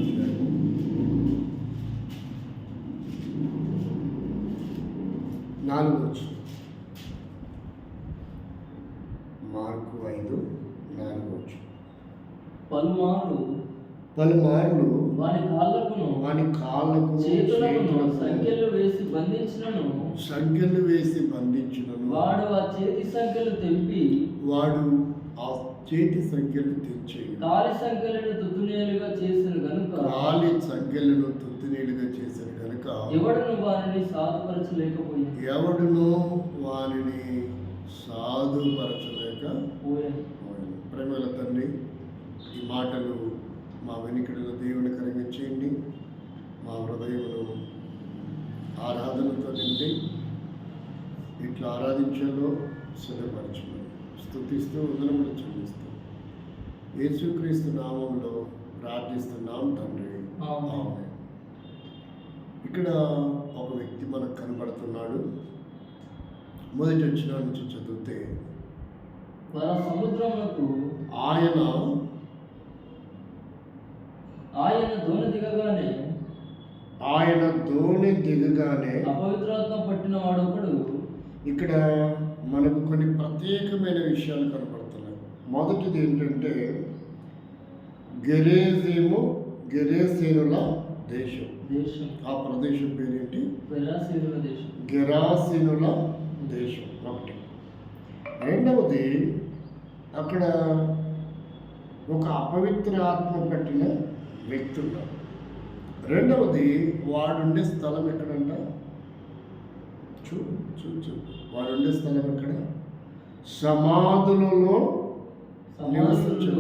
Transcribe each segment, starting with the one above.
అధ్యాయము 4వ వచనం. మార్కు 5:4 వచనం. పలుమార్లు వాని కాళ్ళకు చేతులకు సంఖ్యలు వేసి బంధించినను వాడు ఆ చేతి సంఖ్యలు తెంచి కాలి సంఖ్యలను తుత్తునేలుగా చేసిన గనుక ఎవడును వానిని సాధుపరచలేకపోయాను. ప్రేమల తండ్రి, ఈ మాటలు మా వెనుకడిలో దేవుని కరిగించేయండి. మా హృదయమును ఆరాధనతో నిండి ఇట్లా ఆరాధించేలో సిద్ధపరచమని స్తుతిస్తూ వందనములు చెల్లిస్తూ యేసుక్రీస్తు నామములో ప్రార్థిస్తున్నాం తండ్రి, ఆమేన్. ఇక్కడ ఒక వ్యక్తి మనకు కనబడుతున్నాడు. మొదటి వచ్చిన నుంచి చదివితే సముద్రమునకు ఆయన దోణి దిగగానే అపవిత్రాత్మ పట్టిన వాడు ఒకడు. ఇక్కడ మనకు కొన్ని ప్రత్యేకమైన విషయాలు కనపడుతున్నాయి. మొదటిది ఏంటంటే గెరాసేనుల దేశం. ఆ ప్రదేశం పేరేంటి? గెరాసేనుల దేశం ఒకటి. రెండవది, అక్కడ ఒక అపవిత్ర ఆత్మ పట్టిన వ్యక్తి ఉన్నాడు. రెండవది, వాడుండే స్థలం ఎక్కడంట? చూడు వాడుండే స్థలం ఎక్కడ? సమాధులలో నివసించు.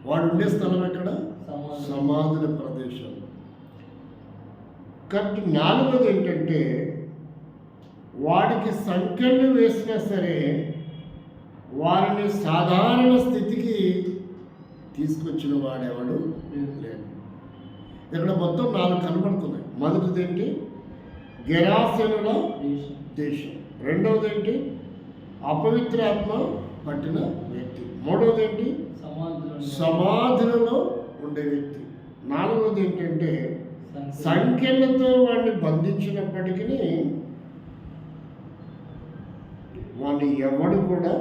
వాడుండే స్థలం ఎక్కడ? సమాధుల ప్రదేశం. కాబట్టి నాలుగోది ఏంటంటే, వాడికి సంఖ్యలు వేసినా సరే వారిని సాధారణ స్థితికి తీసుకొచ్చిన వాడెవడు లేడు. ఇక్కడ మొత్తం 4 కనబడుతున్నాయి. మొదటిది ఏంటి? గెరాసేనుల దేశం. రెండవది ఏంటి? అపవిత్రాత్మ పట్టిన వ్యక్తి. మూడవది ఏంటి? సమాధులలో ఉండే వ్యక్తి. నాలుగవది ఏంటంటే సంఖ్యలతో వాడిని బంధించినప్పటికీ వాడిని ఎవడు కూడా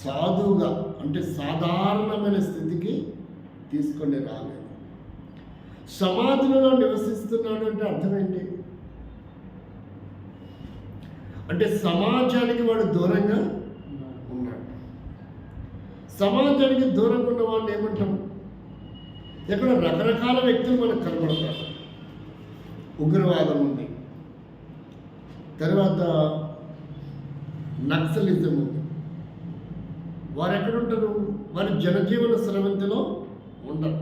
సాధువుగా, అంటే సాధారణమైన స్థితికి తీసుకొని రాలేదు. సమాధులలో నివసిస్తున్నాడు అంటే అర్థం ఏంటి? అంటే సమాజానికి వాడు దూరంగా ఉన్నాడు. సమాజానికి దూరంగా ఉన్న వాళ్ళు ఏమంటాం? ఇక్కడ రకరకాల వ్యక్తులు మనకు కనబడతారు. ఉగ్రవాదం ఉంది, తర్వాత నక్సలిజం ఉంది. వారు ఎక్కడుంటారు? వారి జనజీవన స్రవంతిలో ఉండరు.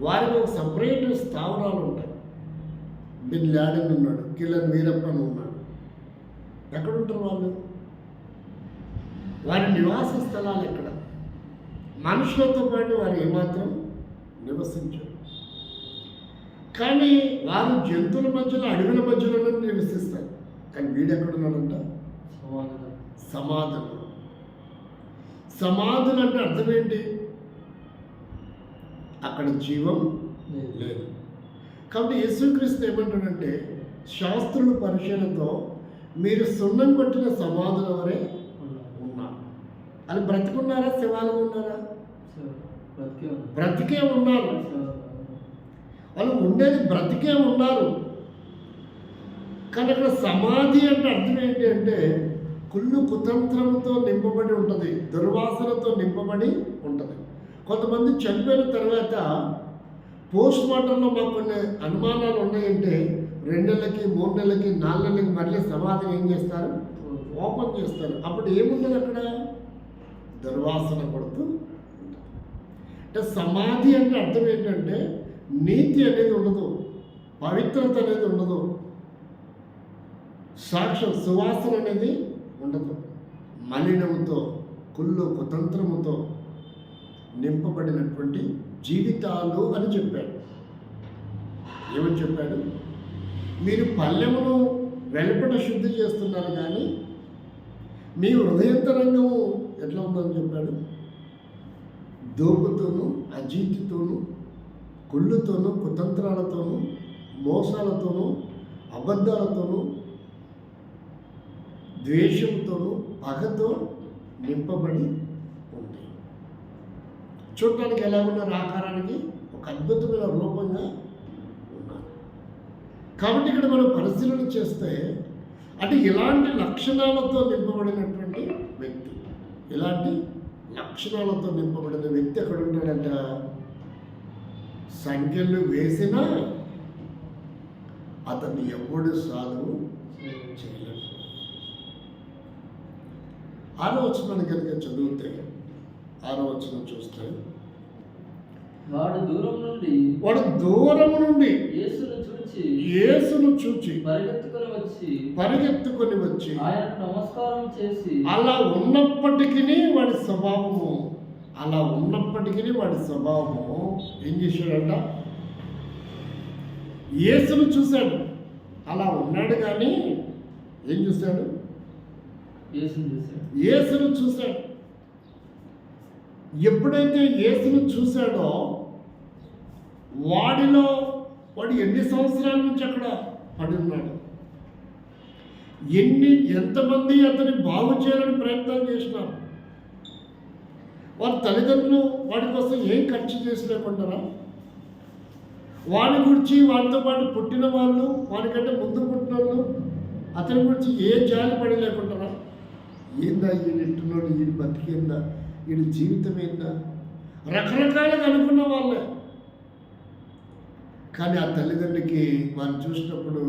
వారికి ఒక సపరేట్ స్థావరాలు ఉంటాయి. బిన్ లాడెన్ ఉన్నాడు, కిల్లర్ వీరప్పన్ ఉన్నాడు. ఎక్కడుంటారు వాళ్ళు? వారి నివాస స్థలాలు ఎక్కడ? మనుషులతో పాటు వారు ఏమాత్రం నివసించారు. కానీ వారు జంతువుల మధ్యలో, అడవుల మధ్యలో నివసిస్తారు. కానీ వీడు ఎక్కడున్నాడంట? సమాధులు. సమాధులు అంటే అర్థం ఏంటి? అక్కడ జీవం లేదు. కాబట్టి యేసుక్రీస్తు ఏమంటాడంటే, శాస్త్రుల పరిశీలనతో మీరు సున్నం కొట్టిన సమాధుల వరే ఉన్నారు. అది బ్రతికున్నారా? శవాలు ఉన్నారా? బ్రతికే ఉన్నారు. వాళ్ళు ఉండేది బ్రతికే ఉన్నారు. కానీ అక్కడ సమాధి అంటే అర్థం ఏంటి అంటే కుళ్ళు కుతంత్రంతో నింపబడి ఉంటుంది, దుర్వాసనతో నింపబడి ఉంటుంది. కొంతమంది చనిపోయిన తర్వాత పోస్ట్ మార్టంలో మాకు కొన్ని అనుమానాలు ఉన్నాయంటే 2 నెలలకి, 3 నెలలకి, 4 నెలలకి మళ్ళీ సమాధిని ఏం చేస్తారు? ఓపెన్ చేస్తారు. అప్పుడు ఏముంటుంది అక్కడ? దుర్వాసన పడుతూ ఉంటుంది. అంటే సమాధి అంటే అర్థం ఏంటంటే నీతి అనేది ఉండదు, పవిత్రత అనేది ఉండదు, సాక్ష్యం సువాసన అనేది ఉండదు. మలినముతో, కుళ్ళు కుతంత్రముతో నింపబడినటువంటి జీవితాలు అని చెప్పాడు. ఏమని చెప్పాడు? మీరు పల్లెమును వెలుపట శుద్ధి చేస్తున్నారు, కానీ మీ హృదయంతరంగము ఎట్లా ఉందని చెప్పాడు? దోపుతోనూ, అజీతితోనూ, కుళ్ళుతోనూ, కుతంత్రాలతోనూ, మోసాలతోనూ, అబద్ధాలతోనూ, ద్వేషంతోనూ, పగతో నింపబడి ఉంది. చూడటానికి ఎలా ఉన్నారు? ఆకారానికి ఒక అద్భుతమైన రూపంగా ఉన్నారు. కాబట్టి ఇక్కడ మనం పరిశీలన చేస్తే అంటే ఇలాంటి లక్షణాలతో నింపబడినటువంటి వ్యక్తి, ఇలాంటి లక్షణాలతో నింపబడిన వ్యక్తి ఎక్కడ ఉంటాడంట? సంఖ్యలు వేసినా అతన్ని ఎవడు సాధువు చేయలేడు. ఆలోచనను కనుక చదివితే, ఆలోచన చూస్తే వాడు దూరం నుండి యేసును చూచి పరిగెత్తుకొని వచ్చి ఆయనకు నమస్కారం చేసి అలా ఉన్నప్పటికీ వాడి స్వభావము ఏం చేశాడంట? యేసును చూశాడు, అలా ఉన్నాడు కానీ ఏం చూశాడు? యేసును చూశాడు. ఎప్పుడైతే యేసును చూశాడో వాడు ఎన్ని సంవత్సరాల నుంచి అక్కడ పడి ఉన్నాడు? ఎంతమంది అతన్ని బాగు చేయాలని ప్రయత్నం చేసినారు? వారి తల్లిదండ్రులు వాడి కోసం ఏం ఖర్చు చేసలేకుంటారా? వాడి గురించి, వాడితో పాటు పుట్టిన వాళ్ళు, వాడికంటే ముందు పుట్టిన వాళ్ళు అతని గురించి ఏ జాలి పడి లేకుంటారా? ఏందా ఈయన ఇట్టున్నాడు, ఈయన బతికేందా, ఈయన జీవితం ఏందా, రకరకాలుగా అనుకున్న వాళ్ళే. కానీ ఆ తల్లిదండ్రికి వాడిని చూసినప్పుడు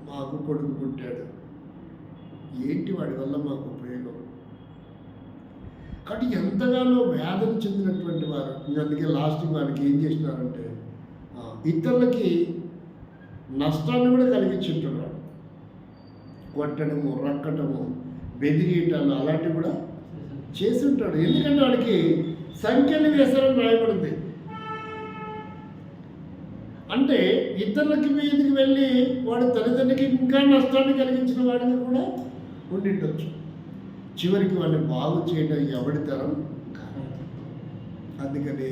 మాకు కొడుకు పుట్టాడు, ఏంటి వాడి వల్ల మాకు ఉపయోగం? కాబట్టి ఎంతగానో వేదన చెందినటువంటి వారు. అందుకే లాస్ట్ వాడికి ఏం చేసినారంటే ఇతరులకి నష్టాన్ని కూడా కలిగించుంటున్నాడు. కొట్టడము, రక్కటము, బెదిరియటాలు అలాంటివి కూడా చేసి ఉంటాడు. ఎందుకంటే వాడికి సంఖ్యలు వేశారని రాయబడింది. అంటే ఇతరులకి మీదకి వెళ్ళి వాడి తల్లిదండ్రికి ఇంకా నష్టాన్ని కలిగించిన వాడిగా కూడా ఉండిండొచ్చు. చివరికి వాడిని బాగు చేయడం ఎవడి తరం కాదు. అందుకని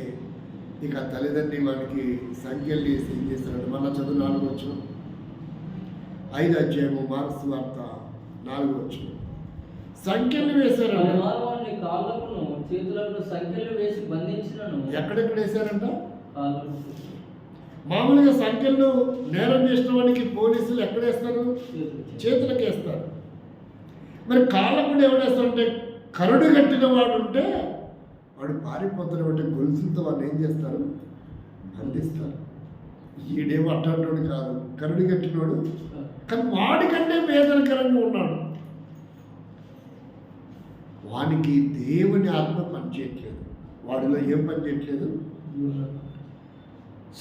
ఇక తల్లిదండ్రి వాడికి సంఖ్యలు వేసి ఏం చేస్తాడు? మళ్ళా చదువు 4వ వచనం, 5వ అధ్యాయము మార్క్స్ వార్త 4వ వచనం. సంఖ్యలు వేశారు. ఎక్కడెక్కడ వేశారంట? మామూలుగా సంఖ్యలు నేరం చేసిన వాడికి పోలీసులు ఎక్కడ వేస్తారు? చేతులకు వేస్తారు. మరి కాళ్ళకు కూడా ఎవడేస్తారంటే కరుడు కట్టిన వాడు ఉంటే వాడు పారిపోతాడు అంటే గొలుసులతో వాడిని ఏం చేస్తారు? అందిస్తారు. ఈడేమో అట్లాంటి కాదు, కరుడు కట్టినోడు, కానీ వాడికంటే వేదనకరంగా ఉన్నాడు. వానికి దేవుని ఆత్మ పనిచేయట్లేదు. వాడిలో ఏం పనిచేయట్లేదు?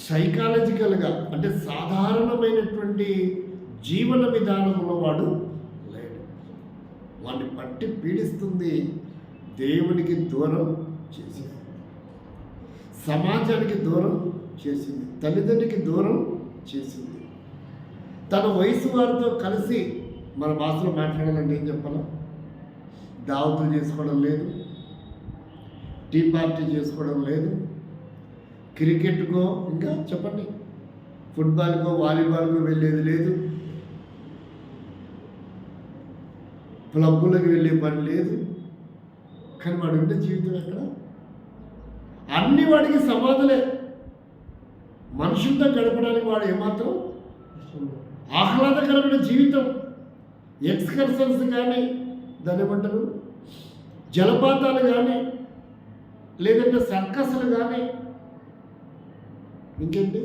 సైకాలజికల్గా అంటే సాధారణమైనటువంటి జీవన విధానంలో వాడు లేడు. వాడిని పట్టి పీడిస్తుంది. దేవునికి దూరం చేసింది, సమాజానికి దూరం చేసింది, తల్లిదండ్రికి దూరం చేసింది. తన వయసు వారితో కలిసి మన భాషలో మాట్లాడాలంటే ఏం చెప్పాలా? దావతులు చేసుకోవడం లేదు, టీ పార్టీ చేసుకోవడం లేదు, క్రికెట్కో ఇంకా చెప్పండి ఫుట్బాల్కో వాలీబాల్కో వెళ్ళేది లేదు, క్లబ్బులకు వెళ్ళే పని లేదు. కానీ వాడు ఉండే జీవితం ఎక్కడ? అన్ని వాడికి సమాధులే. మనుషులతో గడపడానికి వాడు ఏమాత్రం ఆహ్లాదకరమైన జీవితం. ఎక్స్కర్షన్స్ కానీ, దాన్ని ఏమంటారు, జలపాతాలు కానీ, లేదంటే సర్కస్లు కానీ, ఇంకేంటి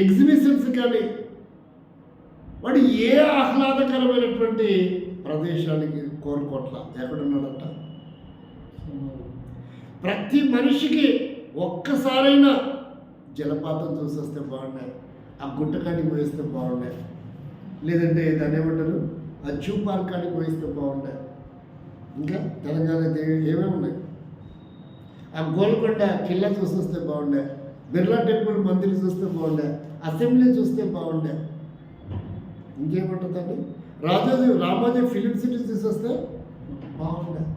ఎగ్జిబిషన్స్ కానీ, వాడు ఏ ఆహ్లాదకరమైనటువంటి ప్రదేశానికి కోరుకోట్ల. ఎక్కడున్నాడంట? ప్రతి మనిషికి ఒక్కసారైనా జలపాతం చూసేస్తే బాగున్నాయి, ఆ గుట్టకాడికి పోయిస్తే బాగున్నాయి, లేదంటే దాన్ని ఏమంటారు ఆ జూ పార్క్ కాడికి పోయిస్తే బాగున్నాయి. ఇంకా తెలంగాణ ఏమేమి ఉన్నాయి, ఆ గోల్కొండ కిల్లా చూసొస్తే బాగున్నాయి, బిర్లా టెంపుల్ మందిర్ చూస్తే బాగున్నాయి, అసెంబ్లీ చూస్తే బాగున్నాయి. ఇంకేమంటుందండి రామోజీ ఫిలిం సిటీ చూసొస్తే బాగున్నాయి.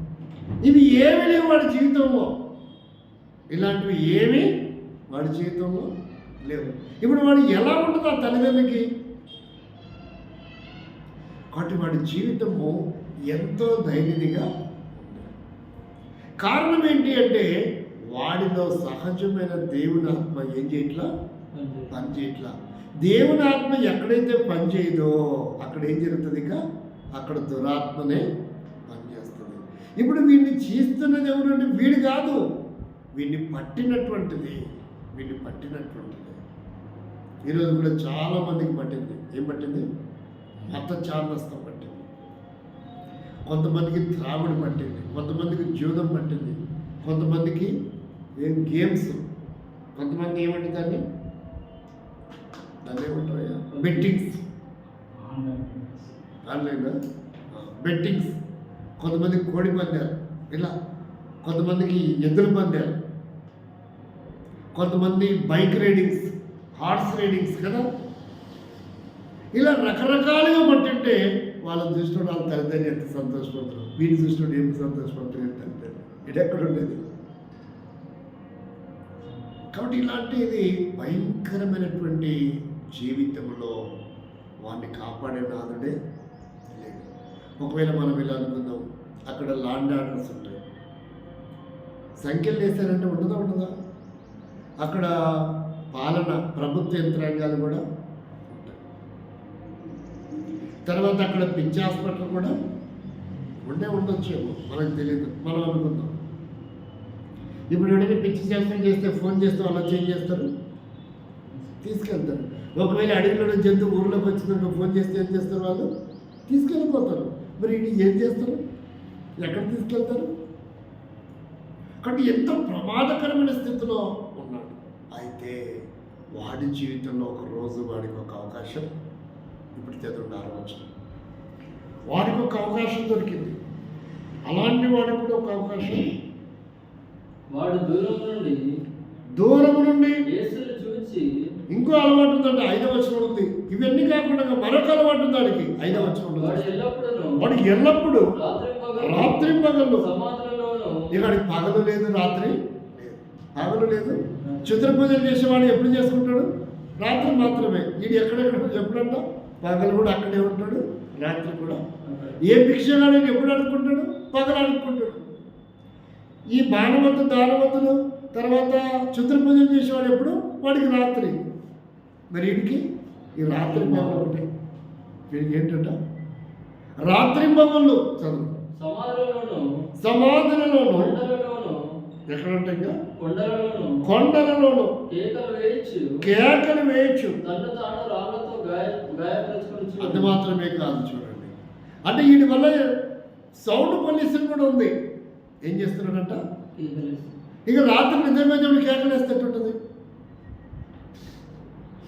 ఇవి ఏమీ లేవు వాడి జీవితంలో. ఇలాంటివి ఏమీ వాడి జీవితంలో లేవు. ఇప్పుడు వాడు ఎలా ఉంటుంది ఆ తల్లిదండ్రులకి? కాబట్టి వాడి జీవితము ఎంతో దైన్యతగా ఉంది. కారణం ఏంటి అంటే వాడిలో సహజమైన దేవుని ఆత్మ ఏం చేయట్లా, పనిచేయట్లా. దేవుని ఆత్మ ఎక్కడైతే పనిచేయదో అక్కడ ఏం జరుగుతుంది? ఇక అక్కడ దురాత్మనే పనిచేస్తుంది. ఇప్పుడు వీడిని చేస్తున్నది ఎవరంటే వీడు కాదు, వీడిని పట్టినటువంటిది. ఈరోజు కూడా చాలా మందికి పట్టింది. ఏం పట్టింది? మత ఛాందస్తం పట్టింది, కొంతమందికి త్రాగుడు పట్టింది, కొంతమందికి జూదం పట్టింది, కొంతమందికి గేమ్స్, కొంతమంది ఏమంటే దాన్ని ఏమంటారయ్యా బెట్టింగ్స్, ఆన్లైన్ బెట్టింగ్స్, కొంతమందికి కోడి పందాలు, ఇలా కొంతమందికి ఎద్దుల పందాలు, కొంతమంది బైక్ రైడింగ్స్, హార్స్ రైడింగ్స్ కదా. ఇలా రకరకాలుగా పట్టింటే వాళ్ళ దృష్టిలో వాళ్ళ తల్లిదండ్రులు ఎంత సంతోషపడతారు, వీడి దృష్టిలో ఏం సంతోషపడతారు తల్లిదండ్రులు. ఇది ఎక్కడ ఉండేది? కాబట్టి ఇలాంటిది భయంకరమైనటువంటి జీవితంలో వాడిని కాపాడే నాదుడే లేడు. ఒకవేళ మనం ఇలా అనుకుందాం, అక్కడ లాండ్ ఆర్డర్స్ ఉంటాయి, సంఖ్యలు వేశారంటే ఉండదా? అక్కడ పాలన ప్రభుత్వ యంత్రాంగాలు కూడా ఉంటాయి. తర్వాత అక్కడ పిచ్చి హాస్పిటల్ కూడా ఉండొచ్చేమో, మనకు తెలియదు. మనం అనుకుందాం, ఇప్పుడు ఎవరైనా పిచ్చి శాస్త్రం చేస్తే ఫోన్ చేస్తే వాళ్ళు చేంజ్ చేస్తారు, తీసుకెళ్తారు. ఒకవేళ అడవిలో జంతువు ఊర్లోకి వచ్చిందంటే ఫోన్ చేస్తే ఏం చేస్తారు? వాళ్ళు తీసుకెళ్ళిపోతారు. మరి ఇది ఏం చేస్తారు? ఎక్కడ తీసుకెళ్తారు? కాబట్టి ఎంతో ప్రమాదకరమైన స్థితిలో ఉన్నాడు. అయితే వాడి జీవితంలో ఒక రోజు వాడికి ఒక అవకాశం, ఇప్పుడు చదువు ఆరవచ్చు, వాడికి ఒక అవకాశం దొరికింది. అలాంటి వాడికి కూడా ఒక అవకాశం. వాడు దూరం నుండి యేసును చూచి, ఇంకో అలవాటు ఉందంటే 5వ వచనం ఉంది. ఇవన్నీ కాకుండా మరొక అలవాటు ఉంది వాడికి. 5వ వచనం వాడికి ఎల్లప్పుడూ రాత్రింపగళ్ళు. ఇక్కడికి పగలు లేదు, రాత్రి లేదు. పగలు లేదు. చిత్ర పూజలు చేసేవాడు ఎప్పుడు చేసుకుంటాడు? రాత్రి మాత్రమే. వీడు ఎప్పుడన్నా పగలు కూడా అక్కడే ఉంటాడు, రాత్రి కూడా. ఏ భిక్షగాడిని ఎప్పుడు అనుకుంటాడు? పగలు అనుకుంటాడు. ఈ బాణవద్దు దానవద్దులు తర్వాత చిత్ర పూజలు చేసేవాడు ఎప్పుడు? వాడికి రాత్రి. మరి వీడికి ఈ రాత్రి పగలు ఒకటి. వీడికి ఏంటంట? రాత్రి పగళ్ళు చదువు. సమాధులలోను ఎక్కడ ఉంటాయి? కొండలలోను కేకలు వేయచ్చు. అది మాత్రమే కాదు, చూడండి, అంటే వీడి వల్ల సౌండ్ పొల్యూషన్ కూడా ఉంది. ఏం చేస్తున్నాడంట? ఇక రాత్రి నిజమే కేకలేస్తేటుంటుంది,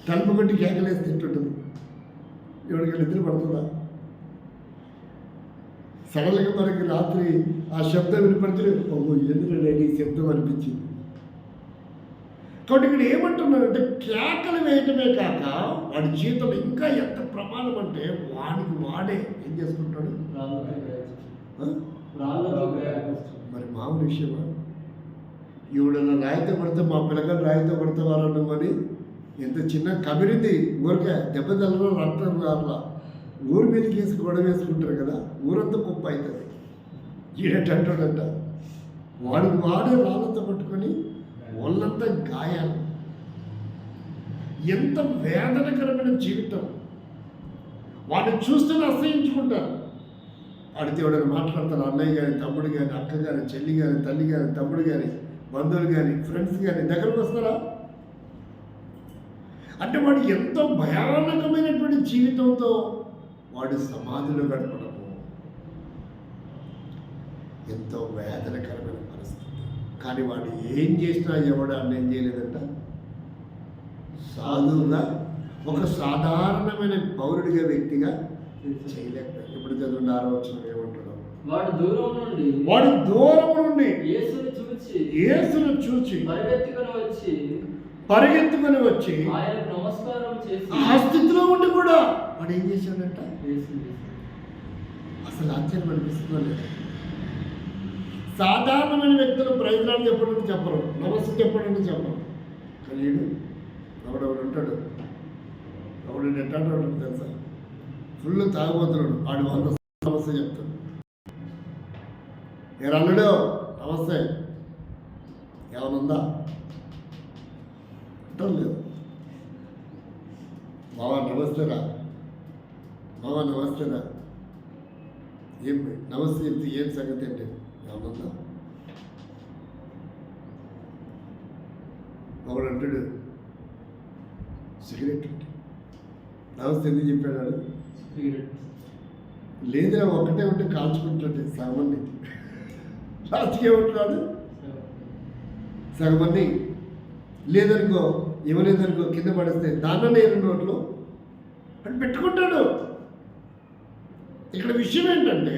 తలుపు కొట్టి కేకలేస్తేటుంటుంది. ఎవరికి నిద్ర పడుతుందా? సడన్గా మనకి రాత్రి ఆ శబ్దం వినపడితే ఎందుకంటే ఈ శబ్దం అనిపించింది. కాబట్టి ఇక్కడ ఏమంటున్నారంటే కేకలు వేయటమే కాక వాడి జీవితంలో ఇంకా ఎంత ప్రమాదం అంటే వాడికి వాడే ఏం చేసుకుంటాడు? మరి మామూలు విషయమా? ఈవిడన్నా రాయితో పడితే మా పిల్లగారు రాయితో పడతావారు అని ఎంత చిన్న కబిరింది ఊరికే దెబ్బ తలలో రక్తం రాట్లా ఊరి మీదకి వేసి గొడవ వేసుకుంటారు కదా, ఊరంతా కుప్ప అవుతుంది. ఈడటంటాడంట వాడికి వాడే రాళ్ళతో పట్టుకొని వాళ్ళంతా గాయాలు. ఎంత వేదనకరమైన జీవితం. వాడిని చూస్తూనే అసహించుకుంటారు. వాడితే ఎవడైనా మాట్లాడతారు, అన్నయ్య కానీ, తమ్ముడు కానీ, అక్క కానీ, చెల్లి కానీ, తల్లి కానీ, తమ్ముడు కానీ, బంధువులు కానీ, ఫ్రెండ్స్ కానీ దగ్గరకు వస్తారా? అంటే వాడు ఎంతో భయానకమైనటువంటి జీవితంతో వాడు సమాధిలో గడపడము ఎంతో వేదనకరమైన పరిస్థితి. కానీ వాడు ఏం చేసినా ఎవడు అన్నేం చేయలేదంట. సాధువుగా ఒక సాధారణమైన పౌరుడిగా వ్యక్తిగా చేయలేకపోయాడు. ఇప్పుడు చదువు 6వ వచనం ఏమంటాడు? వాడు దూరం నుండి యేసును చూచి పరిగెత్తుకొని వచ్చి ఆయనకు నమస్కారం చేసి ఆ స్థితిలో ఉండి కూడా వాడు ఏం చేశాడంట? అసలు ఆశ్చర్యం అనిపిస్తుందో లేదు. సాధారణమైన వ్యక్తులు ప్రయోజనాలు చెప్పడం చెప్పరు, నమస్తే చెప్పడం చెప్పరు. కానీ వీడు ఎవడెవడు ఉంటాడు, ఎవడు ఎట్టాడు తెలుసా, ఫుల్ తాగుబోతున్నాడు, వాడు 100 నమస్తే చెప్తాడు. మీరు అల్లుడు నమస్తే ఏమనుందా అంటాం లేదు. బావా నమస్తేరా, బావా నమస్తేరా, ఏం నమస్తే చెప్తే ఏం సంగతి అంటే ఏమనుందా. ఒకడు అంటాడు సిగరెట్ అంటే నమస్తే ఎందుకు చెప్పాడు, లేదురా ఒక్కటే ఉంటే కాల్చుకుంటుంటే సగమంది రాజకీయ ఉంటున్నాడు, సగమంది లేదనుకో ఇవ్వలేదనుకో కింద పడిస్తే దాన్న నేను నోట్లో అని పెట్టుకుంటాడు. ఇక్కడ విషయం ఏంటంటే,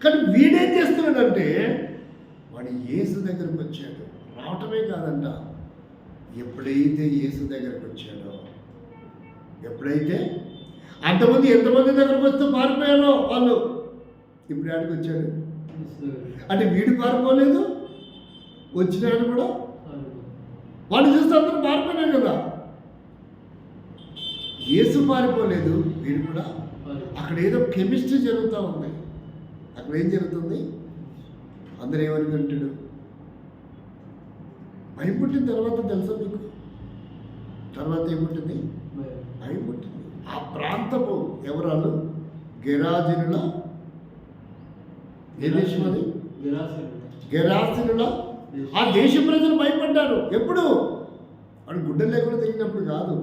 కానీ వీడేం చేస్తున్నాడంటే వాడు యేసు దగ్గరకు వచ్చాడు, రావటమే కాదంట, ఎప్పుడైతే యేసు దగ్గరకు వచ్చాడో, ఎప్పుడైతే అంతమంది ఎంతమంది దగ్గరకు వస్తే పారిపోయారో వాళ్ళు, ఇప్పుడు ఆడికి వచ్చాడు అంటే వీడు పారిపోలేదు, వచ్చిన ఆయన కూడా వాళ్ళు చూస్తే అందరూ పారిపోయినారు కదా. యేసు పారిపోలేదు, వీడు కూడా. అక్కడ ఏదో కెమిస్ట్రీ జరుగుతూ ఉంది. అక్కడ ఏం జరుగుతుంది, అందరూ ఏమనుకుంటాడు, భయం పుట్టిన తర్వాత తెలుసా మీకు, తర్వాత ఏం పుట్టింది, భయం పుట్టింది. ఆ ప్రాంతపు ఎవరాలు గెరాజీనుల, ఏ దేశం అది, గెరాసీనుల ఆ దేశ ప్రజలు భయపడ్డారు. ఎప్పుడు వాడు గుడ్డలు లేకుండా తిరిగినప్పుడు కాదు,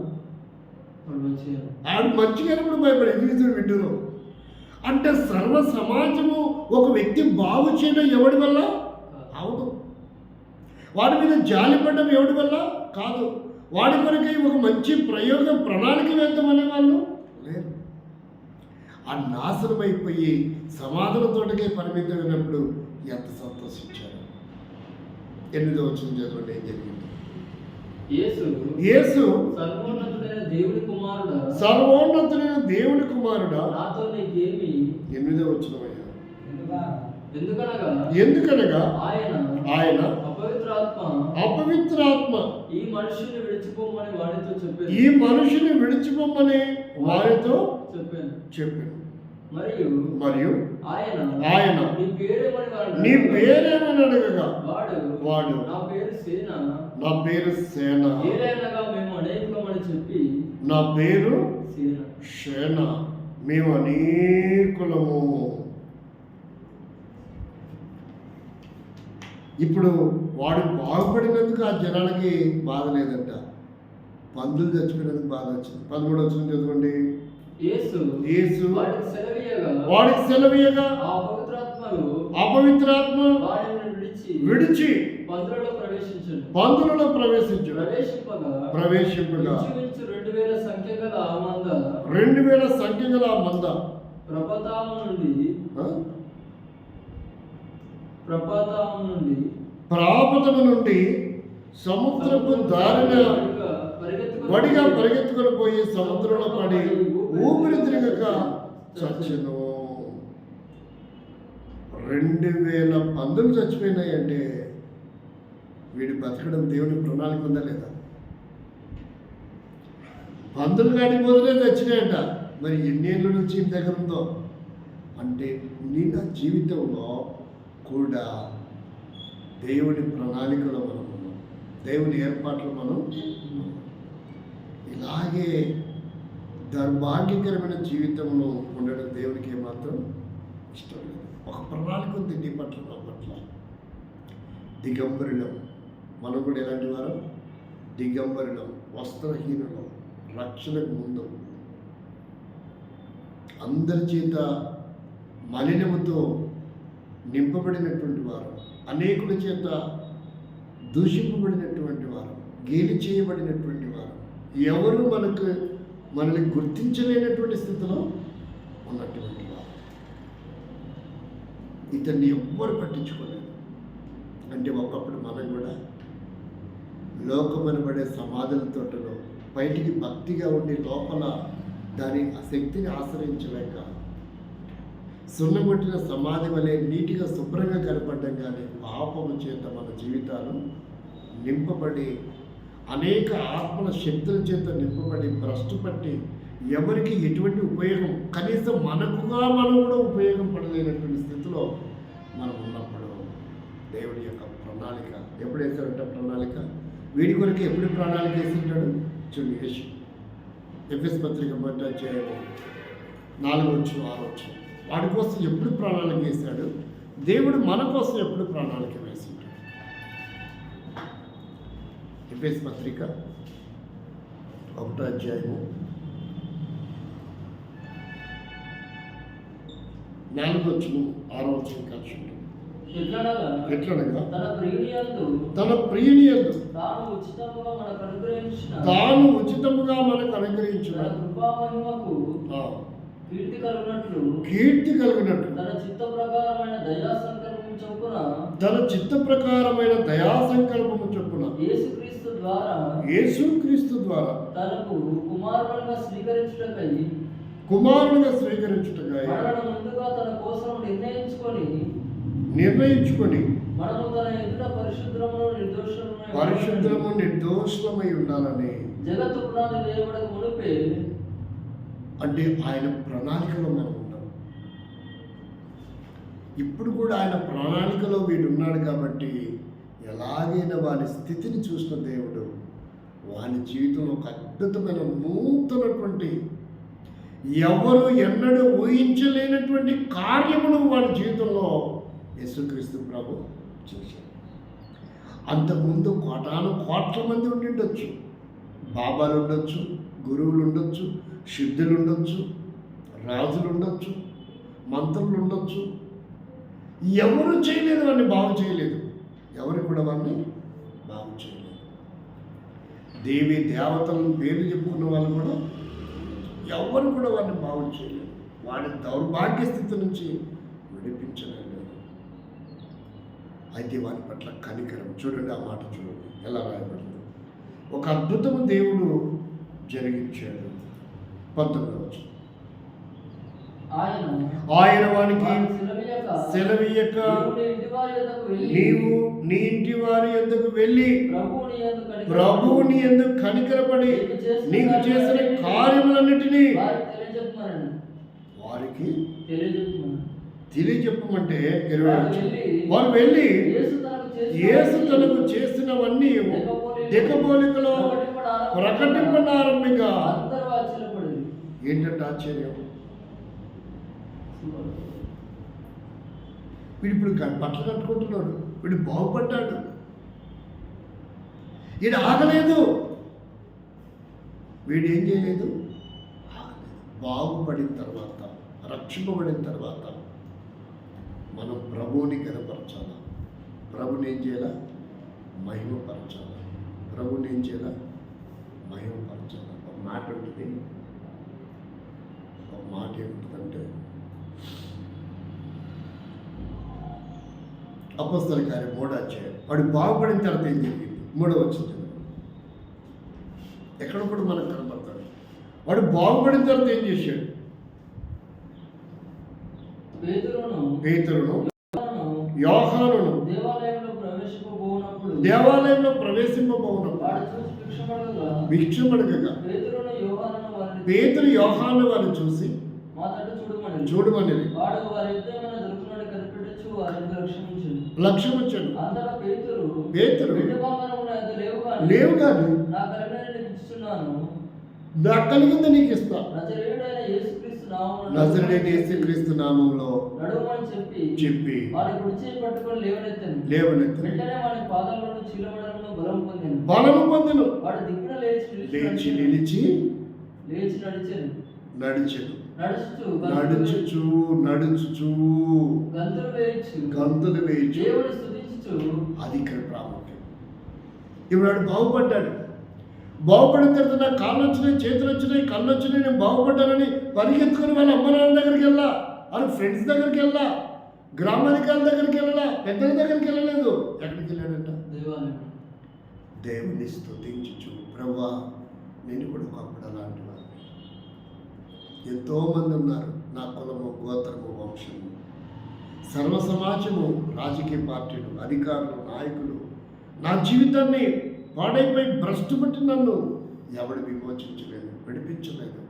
ఆడు మంచిగా భయపడి ఎందుకు వింటున్నావు అంటే సర్వ సమాజము ఒక వ్యక్తి బాగు చేయడం ఎవడి వల్ల అవును, వాడి మీద జాలిపడడం ఎవడి వల్ల కాదు, వాడి కొరకై ఒక మంచి ప్రయోగం ప్రణాళిక వేద్దామనే వాళ్ళు లేరు. ఆ నాశనం అయిపోయి సమాధానంతోటకే పరిమితమైనప్పుడు ఎంత సంతోషించారు. 8వ వచనం చదవండి ఏం జరిగింది. యేసు సర్వోన్నతుడైన దేవుని కుమారుడా, సర్వోన్నతుడైన దేవుని కుమారుడా, నాతో నీకేమి. 8వ వచనం అయ్యా, ఎందుకనగా ఆయన అపవిత్రాత్మ ఈ మనుషుని విడిచిపోమని వారితో చెప్పాను. మరియు ఆయన నీ పేరేమని అడగగా వాడు నా పేరు సేన, మేము అనేకులమని చెప్పి నా పేరు సేన, మేము అనేకులము. ఇప్పుడు వాడు బాగుపడినందుకు ఆ జనాలకి బాధ లేదంట, పందులు చచ్చిపోయినందుకు బాధ వచ్చింది. 13వ వచనం చదవండి. యేసు వాడికి సెలవీయగా అపవిత్రాత్మ విడిచి పందులలో ప్రవేశింపగా 2000 సంఖ్య గల ఆ మంద ప్రాపతము నుండి సముద్రపు దారిన వడిగా పరిగెత్తుకొని పోయి సముద్రంలో పడి ఊపిరి తిరగక చచ్చెను. 2000 పందులు చచ్చిపోయినాయి అంటే వీడి బతకడం దేవుని ప్రణాళిక ఉందా లేదా? పందులు కాడికి పోతే చచ్చినాయంట, మరి ఎన్నేళ్ళ నుంచి ఇంటి దగ్గర ఉందో అంటే నిన్న జీవితంలో కూడా దేవుని ప్రణాళికలో మనం ఉన్నాం, దేవుని ఏర్పాట్లు మనం ఇలాగే దౌర్భాగ్యకరమైన జీవితంలో ఉండడం దేవునికి ఏమాత్రం ఇష్టం లేదు. ఒక ప్రణాళిక ఉంది నీ పట్ల, నా పట్ల. దిగంబరులం, మనం కూడా ఎలాంటి వారం, దిగంబరులం, వస్త్రహీనులం, రక్షణకు ముందు అందరి చేత మలినముతో నింపబడినటువంటి వారు, అనేకుల చేత దూషింపబడినటువంటి వారు, గేలి చేయబడినటువంటి వారు, ఎవరు మనల్ని గుర్తించలేనటువంటి స్థితిలో ఉన్నటువంటి వారు. ఇతన్ని ఎవ్వరు పట్టించుకోలేదు. అంటే ఒకప్పుడు మనం కూడా లోకమనబడే సమాధుల తోటలో బయటికి భక్తిగా ఉండి లోపల దాని శక్తిని ఆశ్రయించలేక సున్నగొట్టిన సమాధి వలె నీటిగా శుభ్రంగా కనపడ్డం కానీ పాపము చేత మన జీవితాలు నింపబడి అనేక ఆత్మల శక్తుల చేత నింపబడి భ్రష్టు పట్టి ఎవరికి ఎటువంటి ఉపయోగం కనీసం మనకుగా మనం కూడా ఉపయోగం పడలేనటువంటి స్థితిలో మనం ఉన్నప్పుడు దేవుడి యొక్క ప్రణాళిక ఎప్పుడు వేశారంటే ప్రణాళిక వీడి కొరకు ఎప్పుడు ప్రణాళిక వేసింటాడు చూడండి యేసు ఎఫెస్ పత్రిక 1వ అధ్యాయము 4-6 వాడి కోసం ఎప్పుడు ప్రణాళిక వేశాడు, దేవుడు మన కోసం ఎప్పుడు ప్రణాళిక వేసింటాడు. ఎఫెస్ పత్రిక 1వ అధ్యాయము 4-6 కలిసి ఉంటుంది. ఎట్లనగా తన ప్రియునియందు తాను ఉచితముగా మనకు అనుగ్రహించిన కీర్తి కలిగినట్లు తన చిత్త ప్రకారమైన దయా సంకల్పము చొప్పున యేసుక్రీస్తు ద్వారా తనకు కుమారునిగా స్వీకరించుటకై ముందుగా తన కోసం నిర్ణయించుకొని మనము తన ఎదుట పరిశుద్ధము నిర్దోషమై ఉండాలని జగత్తు పునాది వేయబడక మునిపే అంటే ఆయన ప్రణాళికలో మనం ఉన్నాం. ఇప్పుడు కూడా ఆయన ప్రణాళికలో వీడు ఉన్నాడు కాబట్టి ఎలాగైనా వాని స్థితిని చూసిన దేవుడు వాని జీవితంలో ఒక అద్భుతమైన నూతనటువంటి ఎవరు ఎన్నడూ ఊహించలేనటువంటి కార్యమును వాడి జీవితంలో యేసుక్రీస్తు ప్రభు చేశాడు. అంతకుముందు కోట్ల మంది ఉండిండొచ్చు, బాబాలు ఉండొచ్చు, గురువులు ఉండొచ్చు, సిద్ధులు ఉండొచ్చు, రాజులు ఉండొచ్చు, మంత్రులు ఉండొచ్చు. ఎవరు చేయలేదు, వాడిని బాగు చేయలేదు. ఎవరు కూడా వాడిని బాగు చేయలేదు. దేవి దేవతలను పేర్లు చెప్పుకున్న వాళ్ళు కూడా ఎవరు కూడా వాడిని బాగు చేయలేదు. వాడి దౌర్భాగ్య స్థితి నుంచి విడిపించలేదు. అయితే వారి పట్ల కనికరం చూడండి, ఆ మాట చూడండి ఎలా రాయబడింది. ఒక అద్భుతము దేవుడు జరిగించాడు. 19వ ఆయన వానికి సెలవీయక నీవు నీ ఇంటి వారి యొద్దకు వెళ్ళి ప్రభువుని ఎందుకు కనికరపడి నీకు చేసిన కార్యములన్నిటినీ వారికి తెలియజెప్పమంటే వారు వెళ్ళి యేసు తనకు చేసినవన్నీ దిక్కబోలికలో ప్రకటింపనారంభిగా. ఏంటంటే ఆశ్చర్యం, వీడు ఇప్పుడు బట్టలు కట్టుకుంటున్నాడు, వీడు బాగుపడ్డాడు, వీడు ఆగలేదు. వీడు ఏం చేయలేదు, బాగుపడిన తర్వాత, రక్షింపబడిన తర్వాత మనం ప్రభువుని కనపరచాలా, ప్రభుని ఏం చేయాలా, మహిమపరచాలా, ప్రభుని ఏం చేయాలా, మహిమపరచాలా. ఒక మాట ఉంటుంది, ఒక మాట ఏముంటుందంటే అపోస్తలుల కార్యం 3వ అధ్యాయం. వాడు బాగుపడిన తర్వాత ఏం జరిగింది, 3వ వచనం ఎక్కడ కూడా మనకు కనపడతాడు. వాడు బాగుపడిన తర్వాత ఏం చేశాడు, పేతురును యోహానును దేవాలయంలో ప్రవేశింపబోనప్పుడు భిక్షమడగగా పేతురు యోహాను వారిని చూసి చూడమని లక్ష్యమిచ్చాడు. పేతురు లేవు కానీ నాకు కలిగింది నీకు ఇస్తా, నజరేయుడైన యేసుక్రీస్తు నామములో చెప్పి లేవనెత్తను. బలము పొందెను, లేచి నిలిచి నడిచెను. నడుచుచు గంతులు వేయచ్చు. అది ఇక్కడ ప్రాముఖ్యం. ఇప్పుడు బాగుపడ్డాడు. బాగుపడిన తర్వాత నాకు కాళ్ళు వచ్చినాయి, చేతులు వచ్చినాయి, కళ్ళు వచ్చినాయి, నేను బాగుపడ్డానని పరిగెత్తుకుని వాళ్ళ అమ్మ నాన్న దగ్గరికి వెళ్ళా, వాళ్ళ ఫ్రెండ్స్ దగ్గరికి వెళ్ళా, గ్రామాధికారుల దగ్గరికి వెళ్ళాలా, పెద్దల దగ్గరికి వెళ్ళలేదు. ఎక్కడికి వెళ్ళాడంట, దేవుని స్తుతించుచు ప్రభువా నేను కూడా ఒకప్పుడు అలాంటి వాడిని. ఎంతోమంది ఉన్నారు నా కులము, గోత్రము, వంశము, సర్వ సమాజము, రాజకీయ పార్టీలు, అధికారులు, నాయకులు నా జీవితాన్ని పాడైపోయి భ్రష్టు పట్టి నన్ను ఎవడు విమోచించలేదు, విడిపించలేదు.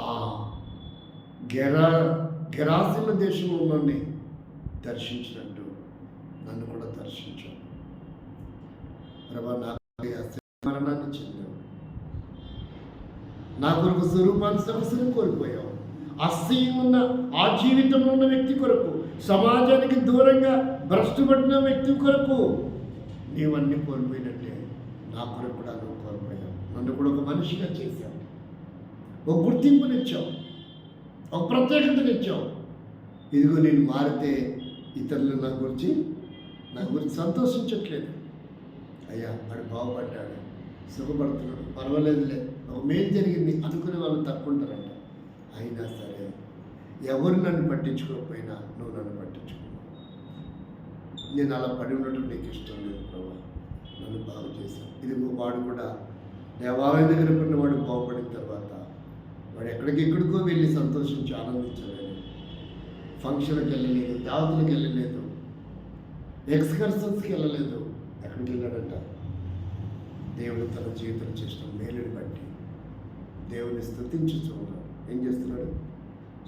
ఆ గెరాసిన దేశంలో నన్ను దర్శించినట్టు నన్ను కూడా దర్శించాను. ప్రభా, నాకు మరణాన్ని చెందావు, నా కొరకు స్వరూపాన్ని సమస్యను కోల్పోయావు. అసహ్యం ఉన్న ఆ జీవితంలో ఉన్న వ్యక్తి కొరకు, సమాజానికి దూరంగా భ్రష్టు పట్టిన వ్యక్తి కొరకు నీవన్నీ కోల్పోయినట్టే నా కొరకు కూడా నువ్వు కోల్పోయావు. నన్ను కూడా ఒక మనిషిగా చేశావు, ఒక గుర్తింపునిచ్చావు, ఒక ప్రత్యేకతనిచ్చావు. ఇదిగో నేను మారితే ఇతరులు నా గురించి సంతోషించట్లేదు. అయ్యా, వాడు బాగుపడ్డాడు, సుఖపడుతున్నాడు, పర్వాలేదులే, ఒక మేలు జరిగింది అనుకునే వాళ్ళు తక్కువ ఉంటారంట. అయినా సరే ఎవరు నన్ను పట్టించుకోకపోయినా నువ్వు నన్ను పట్టించుకో. నేను అలా పడి ఉండటం నీకు ఇష్టం లేదు ప్రభా, నన్ను బాగు చేశాను. ఇదిగో వాడు కూడా దేవాలయం దగ్గర వాడు బాగుపడిన తర్వాత వాడు ఎక్కడికెక్కడికో వెళ్ళి సంతోషించి ఆనందించలేదు. ఫంక్షన్కి వెళ్ళలేదు, దావతులకు వెళ్ళలేదు, ఎక్స్కర్షన్స్కి వెళ్ళలేదు. ఎక్కడికి వెళ్ళాడంట? దేవుడు తన జీవితం చేసిన మేలుని బట్టి దేవుని స్తుతించుతూ ఉన్నాడు. ఏం చేస్తున్నాడు?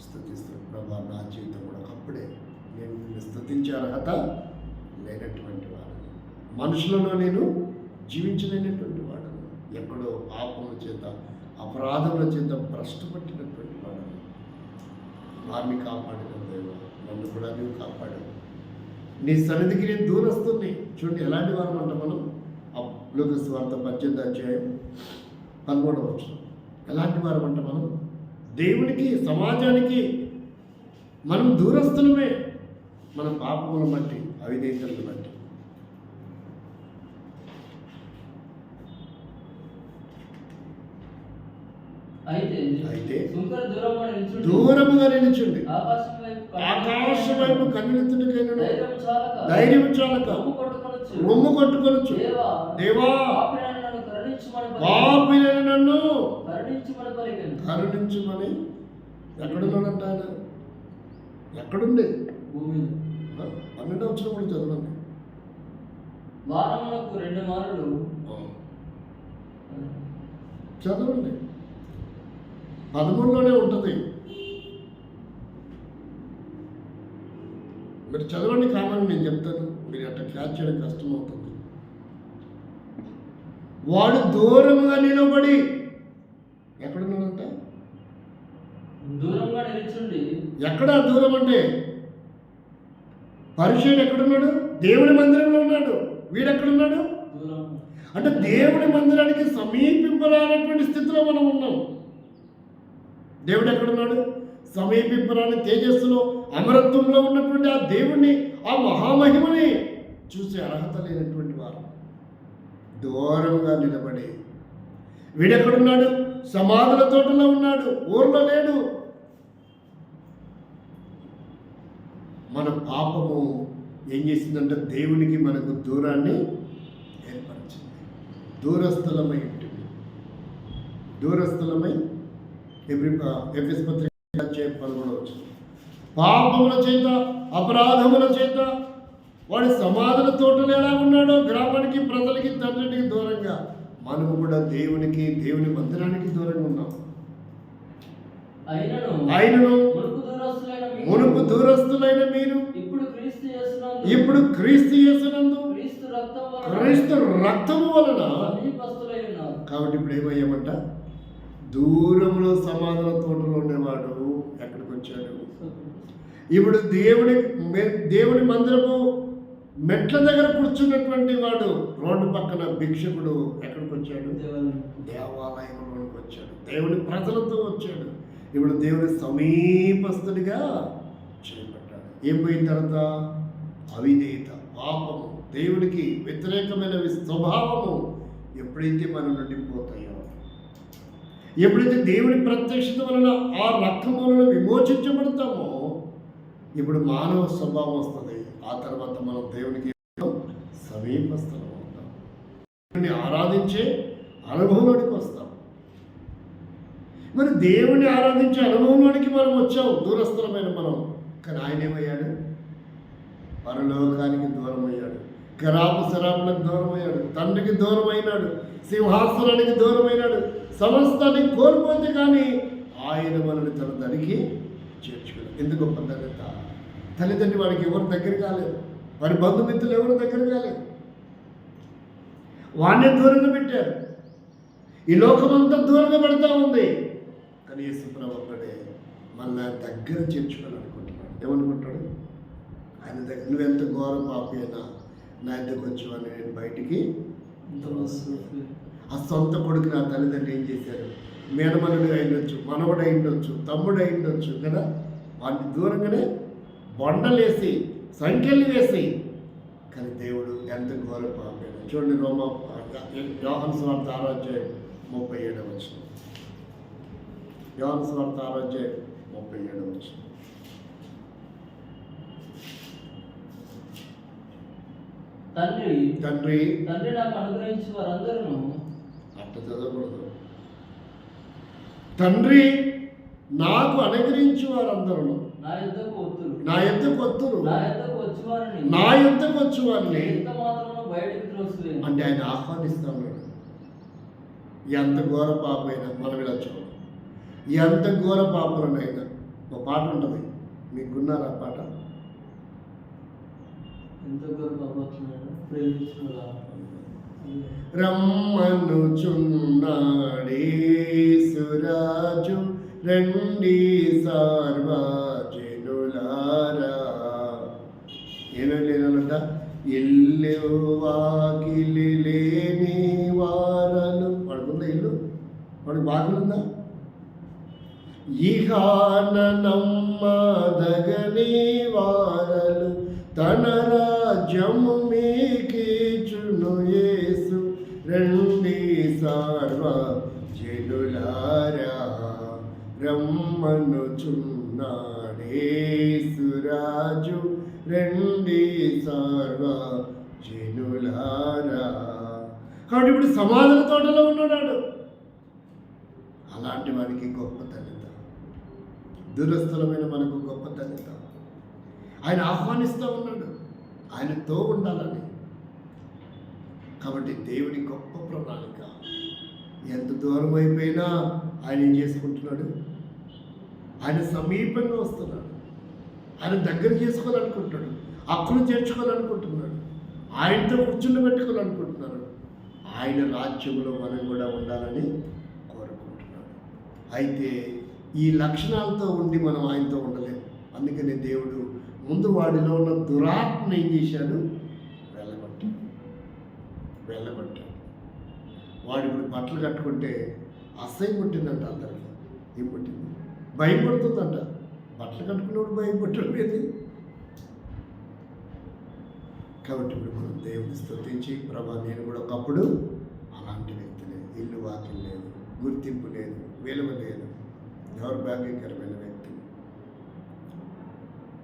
స్తుతిస్తున్నాడు. ప్రభా, నా జీవితం కూడా అప్పుడే నేను నిన్ను స్తుతించే అర్హత లేనటువంటి వాడని, మనుషులలో నేను జీవించలేనటువంటి వాడను, ఎక్కడో పాపముల చేత అపరాధముల చేత భ్రష్టు పట్టినటువంటి వాడను. వారిని కాపాడిన దేవా, నన్ను కూడా నువ్వు కాపాడావు. నీ సన్నిధికి నేను దూరస్తుంది. చూడండి ఎలాంటి వారం అంట మనం. లూకా సువార్త 18:13 ఎలాంటి వారం అంట మనం? దేవునికి, సమాజానికి మనం దూరస్తులమే, మన పాపములను బట్టి, అవిధేయతలను బట్టి. అయితే దూరముగా నిలిచింది, ఆకాశం వైపు కన్నులెత్తుటకైనను ధైర్యం చాలక రొమ్ము కొట్టుకొనొచ్చు. దేవా, పాపినైన నన్ను కరుణించుమని. ఎక్కడున్నాడంట ఆయన? ఎక్కడుంది? 12వ వచనం కూడా చదవండి. వారమునకు 2 మారులు చదవండి, 13లోనే ఉంటుంది. మీరు చదవండి, కామని నేను చెప్తాను, మీరు అట్లా క్యాచ్ చేయడం కష్టమవుతుంది. వాడు దూరంగా నిలబడి ఎక్కడున్నాడంట? దూరంగా నిలిచుండి. ఎక్కడ దూరం అంటే? పరిచయుడు ఎక్కడున్నాడు? దేవుని మందిరంలో ఉన్నాడు. వీడెక్కడున్నాడు? అంటే దేవుని మందిరానికి సమీపింపరానటువంటి స్థితిలో మనం ఉన్నాం. దేవుడు ఎక్కడున్నాడు? సమీపింపరాని తేజస్సులో, అమరత్వంలో ఉన్నటువంటి ఆ దేవుణ్ణి, ఆ మహామహిమని చూసే అర్హత లేనటువంటి వారు దూరంగా నిలబడి. వీడెక్కడున్నాడు? సమాధుల తోటలో ఉన్నాడు, ఊర్లో లేడు. మన పాపము ఏం చేసిందంటే దేవునికి మనకు దూరాన్ని ఏర్పరిచింది. దూరస్థలమై ఉంటుంది. దూరస్థలమై ఎఫెసు పత్రిక 11 పాపముల చేత, అపరాధముల చేత వాడి సమాధుల తోటలు ఎలా ఉన్నాడో, గ్రామానికి, ప్రజలకి, తండ్రికి దూరంగా మనము కూడా దేవునికి, దేవుని మందిరానికి దూరంగా ఉన్నాం. ఆయనను మునుపు దూరస్తులైన మీరు ఇప్పుడు క్రీస్తు యేసునందు క్రీస్తు రక్తము వలన. కాబట్టి ఇప్పుడు ఏమయ్యామంట? దూరంలో సమాధుల తోటలో ఉండేవాడు ఎక్కడికి వచ్చాడు? ఇప్పుడు దేవుని మందిరము మెట్ల దగ్గర కూర్చున్నటువంటి వాడు, రోడ్డు పక్కన భిక్షకుడు ఎక్కడికి వచ్చాడు? దేవాలయంలోకి వచ్చాడు, దేవుని ప్రజలతో వచ్చాడు. ఇప్పుడు దేవుని సమీపస్తుడిగా చేపట్టాడు. ఏం పోయిన తర్వాత? అవిధేయత, పాపము, దేవునికి వ్యతిరేకమైన స్వభావము ఎప్పుడైతే మన నుండి పోతాయో, ఎప్పుడైతే దేవుని ప్రత్యక్షత వలన ఆ రక్తం వలన విమోచించబడతామో, ఇప్పుడు మానవ స్వభావం వస్తుంది. ఆ తర్వాత మనం దేవునికి సమీపస్థలం అవుతాం, దేవుని ఆరాధించే అనుభవంలోనికి వస్తాం. మరి దేవుని ఆరాధించే అనుభవంలోనికి మనం వచ్చాం, దూరస్థలమైన మనం. కానీ ఆయన ఏమయ్యాడు? పరలోకానికి దూరం అయ్యాడు, గరాపు శరాపులకు దూరం అయ్యాడు, తండ్రికి దూరం అయినాడు, సింహాసనానికి దూరం అయినాడు, సమస్తాన్ని కోల్పోతే కానీ ఆయన మనల్ని తన దరికి చేర్చుకున్నాడు. ఎందుకు గొప్ప ధన్యత! తల్లిదండ్రి వాడికి ఎవరు దగ్గర కాలేదు, వారి బంధుమిత్రులు ఎవరు దగ్గర కాలేదు, వాడిని దూరంగా పెట్టారు. ఈ లోకమంతా దూరంగా పెడతా ఉంది. కానీ యేసుప్రభు ఒక్కడే మళ్ళీ దగ్గర చేర్చుకోవాలనుకుంటున్నాడు. ఏమనుకుంటాడు? ఆయన దగ్గర నువ్వెంత ఘోర పాపి అయినా నా దగ్గరకు వచ్చేవాడిని నేను బయటికి. ఆ సొంత కొడుకు నా తల్లిదండ్రులు ఏం చేశారు? మేనమనుడు అయిండొచ్చు, మనవడు అయిండొచ్చు, తమ్ముడు అయిండొచ్చు కదా, వాడిని దూరంగానే బొండలేసి సంఖ్యలు వేసి. కానీ దేవుడు ఎంత ఘోర పాపి అయినా చూడండి. యోహాను సువార్త 6వ అధ్యాయం 37వ వచనం. యోహాను సువార్త 6వ అధ్యాయం 37వ వచనం. తండ్రి నాకు అనుగ్రహించి వారందరూ అట్ట చదవకూడదు. తండ్రి నాకు అనుగ్రహించి వారందరూ నా యొద్దకు వత్తురు, నా యొద్దకు వచ్చి వారిని బయటికి త్రోసివేయును. అంటే ఆయన ఆహ్వానిస్తాడు. ఎంత ఘోర పాపైనా మనం ఇలా చూడాలి. ఎంత ఘోర పాపలనైనా ఒక పాట ఉంటుంది, మీకున్నారా ఆ పాట? ఎంత ఘోర పాపస్తున్నాడు ప్రేమించుకున్నా రమ్మనుచున్నాడేసురాజు రండి సార్వజనులారా. ఏమేమి లేనంట? ఇల్లు వాకిలి లేని వారలు. వాడుకుందా ఇల్లు? వాడికి వాకిలుందా? ఇహాన నమ్మదగని వారలు తన రాజ్యము మీకీచును యేసు రండి సార్వజనులారా. రమ్మనుచున్నాడేసురాజు రండి సార్వజనులారా. కాబట్టి ఇప్పుడు సమాధాన తోటలో ఉన్నాడు. అలాంటి వారికి గొప్ప ధన్యత, దురస్థలమైన మనకు గొప్ప ధన్యత. ఆయన ఆహ్వానిస్తూ ఉన్నాడు ఆయనతో ఉండాలని. కాబట్టి దేవుని గొప్ప ప్రణాళిక. ఎంత దూరం అయిపోయినా ఆయన ఏం చేసుకుంటున్నాడు? ఆయన సమీపంగా వస్తున్నాడు. ఆయన దగ్గర చేసుకోవాలనుకుంటున్నాడు, అక్కులు చేర్చుకోవాలనుకుంటున్నాడు, ఆయనతో కూర్చుని పెట్టుకోవాలనుకుంటున్నాడు. ఆయన రాజ్యంలో మనం కూడా ఉండాలని కోరుకుంటున్నాడు. అయితే ఈ లక్షణాలతో ఉండి మనం ఆయనతో ఉండలేము. అందుకని దేవుడు ముందు వాడిలో ఉన్న దురాత్మ ఏం చేశాడు? వెళ్ళగొట్టాడు. వాడు ఇప్పుడు బట్టలు కట్టుకుంటే అసహ్యం పుట్టిందంట అందరికి. ఏం పుట్టింది? భయం పడుతుందంట. బట్టలు కట్టుకున్నప్పుడు భయం పుట్టడం ఏది? కాబట్టి ఇప్పుడు మనం దేవుని స్తుతించి, ప్రభా నేను కూడా ఒకప్పుడు అలాంటి వ్యక్తిని, ఇల్లు వాకిల్ లేదు, గుర్తింపు లేదు, విలువ లేదు, దౌర్భాగ్యకరమైన వ్యక్తిని.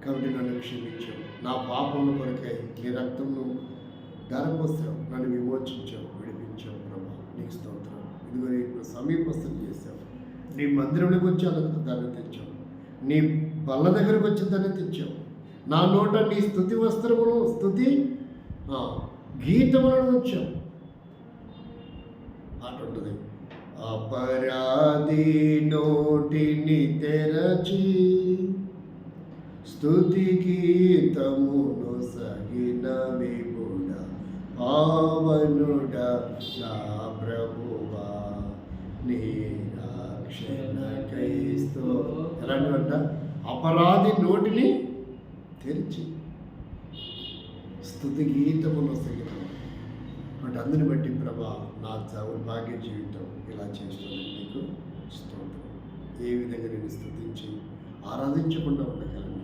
కాబట్టి నన్ను క్షమించావు, నా పాపముల కొరకై నీ రక్తంను ధారపోసావు, నన్ను విమోచించావు, విడిపించావు. ప్రభా నీకు స్తోత్రం. ఇదిగో ఇప్పుడు సమీపస్థం చేశావు. నీ మందిరంలోకి వచ్చి దాన్ని తెచ్చావు, నీ బల్ల దగ్గరకు వచ్చి దాన్ని తెచ్చావు. నా నోట నీ స్తుతి వస్త్రమును, స్తుతి గీతములను ఉంచావు. మాట ఉంటుంది, అపరాధి నోటిని తెరచి స్తుతి గీతమును సగిన విభుడ పావనుడ నా ప్రభువా నీ రక్షణకై ఎలాంటివంట? అపరాధి నోటిని తెరిచి స్తుతి గీతమును సగిన. బట్ అందుని బట్టి ప్రభా నా భాగ్య జీవితం ఇలా చేస్తున్నందుకు నీకు స్తోత్రం. ఏ విధంగా నేను స్తుతించి ఆరాధించకుండా ఉండగలను?